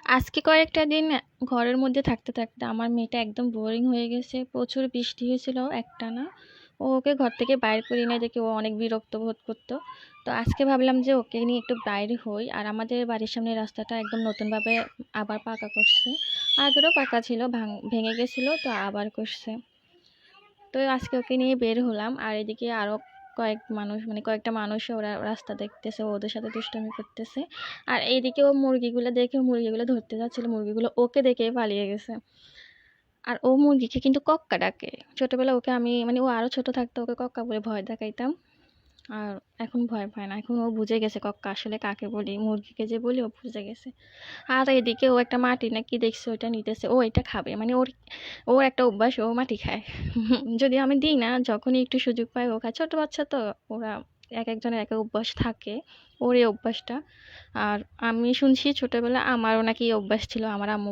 আজকে কয়েকটা দিন ঘরের মধ্যে থাকতে থাকতে আমার মেয়েটা একদম বোরিং হয়ে গেছে। প্রচুর বৃষ্টি হয়েছিল একটানা। ওকে ঘর থেকে বাইর করি না দেখে ও অনেক বিরক্ত বোধ করতো। তো আজকে ভাবলাম যে ওকে নিয়ে একটু বাইরে হই। আর আমাদের বাড়ির সামনে রাস্তাটা একদম নতুনভাবে আবার পাকা করছে। আগেরও পাকা ছিল, ভেঙে গেছিল, তো আবার করছে। তো আজকে ওকে নিয়ে বের হলাম। আর এদিকে আরো কয়েকটা মানুষ ওরা রাস্তা দেখতেছে, ওদের সাথে দুষ্টামি করতেছে। আর এইদিকে ও মুরগিগুলো দেখে মুরগিগুলো ধরতে যাচ্ছিল, মুরগিগুলো ওকে দেখে পালিয়ে গেছে। আর ও মুরগিকে কিন্তু কক্কা ডাকে। ছোটবেলা ওকে আমি ও আরো ছোট থাকতে ওকে কক্কা বলে ভয় দেখাইতাম। আর এখন ভয় পায় না, এখন ও বুঝে গেছে কক্কা আসলে কাকে বলি, মুরগিকে যে বলি ও বুঝে গেছে। আর এদিকে ও একটা মাটি না কি দেখছে ওইটা নিতেছে, ও এটা খাবে, ওর ওর একটা অভ্যাস, ও মাটি খায়। যদি আমি দিই না, যখনই একটু সুযোগ পাই ও খায়। ছোট বাচ্চা তো, ওরা এক একজনের এক এক অভ্যাস থাকে। ওর এই অভ্যাসটা। আর আমি শুনছি ছোটবেলা আমারও নাকি এই অভ্যাস ছিল, আমার আম্মু